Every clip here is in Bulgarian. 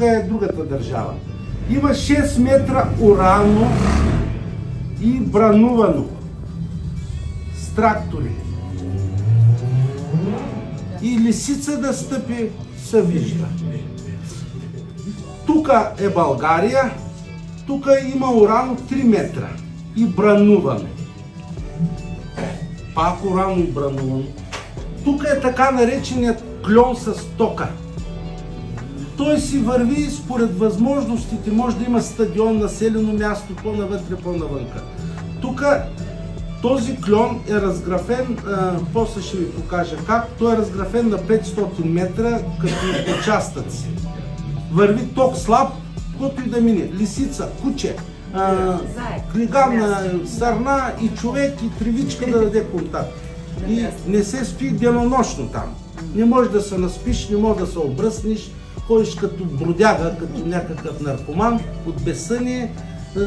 е другата държава. Има 6 метра урано и бранувано с трактори. И лисица да стъпи се вижда. Тук е България, тук има урано 3 метра и бранувано. Пак урано и бранувано. Тук е така нареченият клон с тока. Той си върви според възможностите, може да има стадион, населено място, по-навътре, по-навънка. Тук този клон е разграфен, после ще ви покажа как, той е разграфен на 500 метра като участъци. Върви ток слаб, който и да мине. Лисица, куче, клиган, сърна и човек и тревичка да даде контакт. И не се спи денонощно там. Не можеш да се наспиш, не можеш да се обръснеш, ходиш като бродяга, като някакъв наркоман, от безсъние.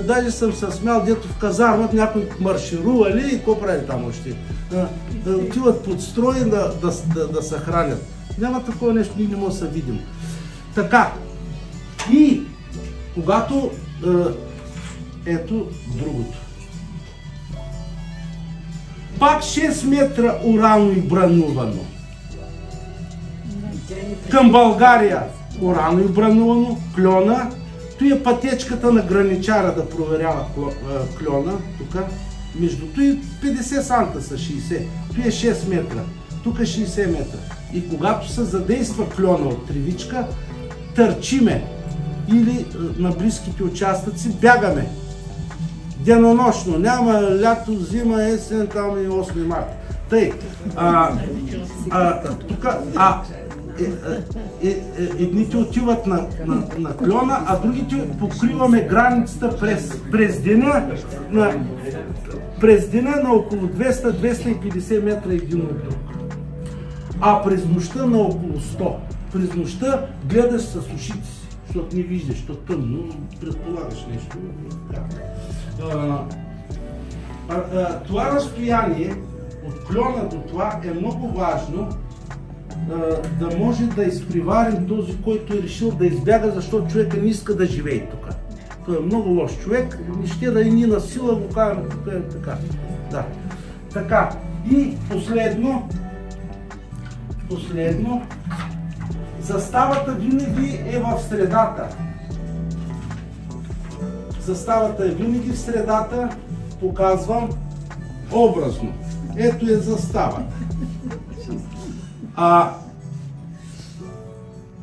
Даже съм се смял, дето в казармът някой марширували и какво прави там още? Отиват под строй да се хранят. Няма такова нещо, ние не можем да се видим. Така, и когато ето другото. Пак 6 метра урано и бранувано. Към България урано и бранувано, клона. Той е пътечката на граничара да проверява клона. Тук. Между той 50 санта са 60. Той е 6 метра. Тук е 60 метра. И когато се задейства клона от тревичка, търчиме. Или на близките участъци бягаме. Денонощно. Няма лято, зима, есен, там и 8 марта. Тъй. Тук едните отиват на клона, а другите покриваме границата през деня на около 200-250 метра един от друг. А през нощта на около 100. През нощта гледаш с ушите си, защото не виждаш, защото тъмно, предполагаш нещо. Това разстояние от клона до това е много важно, да може да изпреварим този, който е решил да избяга, защото човека не иска да живее тук. Той е много лош човек, не ще да и ни на сила го кажем, тук е така. Да. Така. И последно, заставата винаги е в средата. Заставата е винаги в средата, показвам образно. Ето е заставата.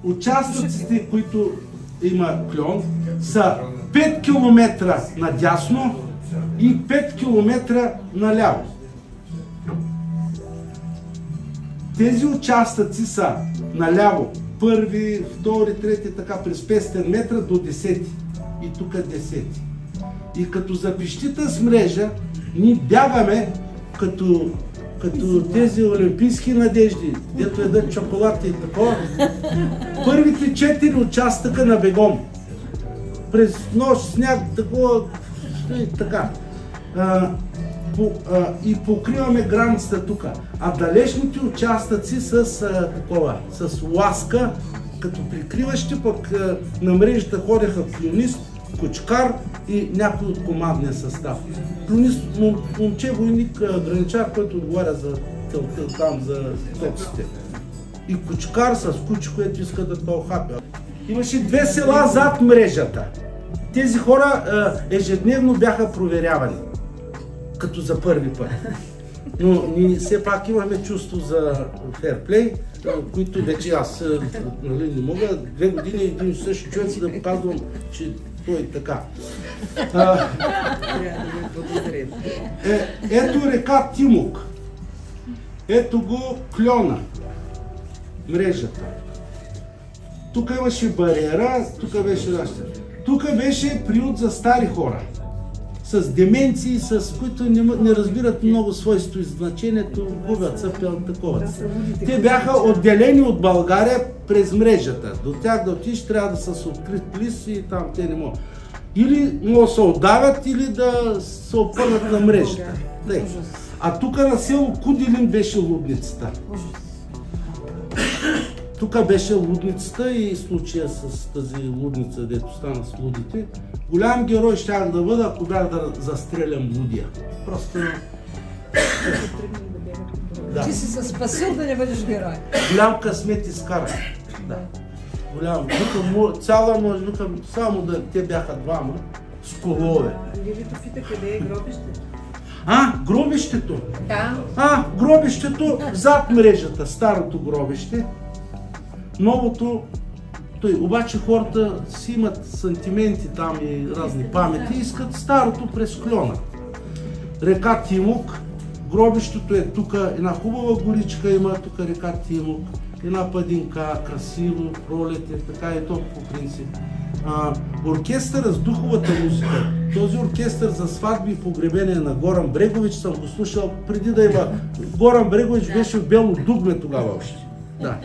Участъците, които има клон, са 5 км надясно и 5 км наляво. Тези участъци са наляво, първи, втори, трети, така през 500 метра до 10. И тук е 10. И като запищита с мрежа, ние бягаме като тези олимпийски надежди, дето едат чоколад и такова. Първите 4 участъка на бегом. През нощ, сняг, такова и така. И покриваме границата тук. А далечните участъци с ласка, като прикриващи, пък на мрежата ходеха клонист, кучкар и някой от командния състав. Клонист, момче, войник, граничар, който отговаря за там за токсите. И кучкар с куче, което иска да тълхапя. Имаше 2 села зад мрежата. Тези хора ежедневно бяха проверявани, като за първи път. Но ние все пак имаме чувство за ферплей, които вече аз не мога 2 години един и същи човек да показвам, че той е така. Ето река Тимок. Ето го клона. Мрежата. Тук имаше бариера, тук беше нашата. Тук беше приют за стари хора. С деменции, с които не разбират много свойство и значението, губят се, такова. Те бяха отделени от България през мрежата. До тях да отиш, трябва да са с открит лист и там те не могат. Или могат да се отдавят, или да се опърнат на мрежата. А тук на село Куделин беше лудницата. тук беше лудницата и случая с тази лудница, дето стана с лудите. Голям герой щях да бъда, ако бях да застрелям лудия. Просто... Да. Ти си се спасил да не бъдеш герой. Голям късмет изкара. Да. Голям. Цяла нощ, само да те бяха двама с колове. Ливито пита къде е гробището. Гробището. Да. Гробището зад мрежата, старото гробище. Новото, обаче хората си имат сантименти там и разни памети, искат старото през клона. Река Тимок, гробището е тук, една хубава горичка има тук река Тимок, една падинка, красиво, пролет е, така и то по принцип. Оркестъра с духовата музика. Този оркестър за сватби и погребение на Горан Брегович съм го слушал преди да има. Горан Брегович беше в Бело Дугме тогава още. Да.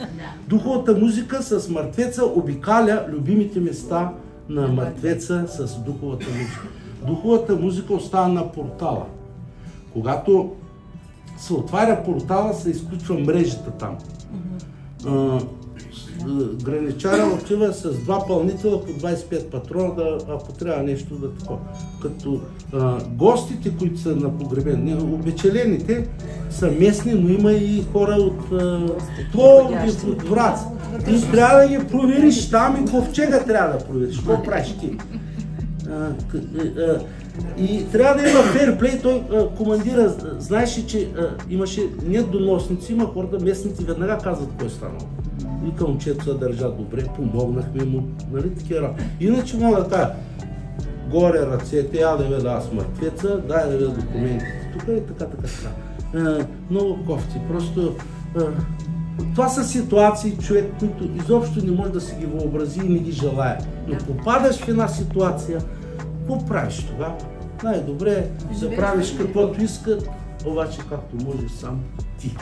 Духовата музика с мъртвеца обикаля любимите места на мъртвеца с духовата музика. Духовата музика остава на портала. Когато се отваря портала, се изключва мрежата там. Граничара отива с 2 пълнителя по 25 патрона, ако трябва нещо да такова. Като гостите, които са на погребение, обечелените са местни, но има и хора от Пловдив, от Враца. И трябва да ги провериш там и ковчега трябва да провериш. Какво правиш ти? И трябва да има фейрплей, той командира, знаеш ли, че имаше недоносници, има хората, местните веднага казват кой е станал. И към момчето се държа добре, помогнахме му, нали такива. Иначе мога да кажа, горе ръцете, я да видя аз мъртвеца, дай да видя документите, тук и така. Много кофти, просто това са ситуации, човек, които изобщо не може да си ги въобрази и не ги желая. Но попадаш в една ситуация, какво правиш тогава? Най-добре е да правиш каквото искат, обаче както можеш сам ти.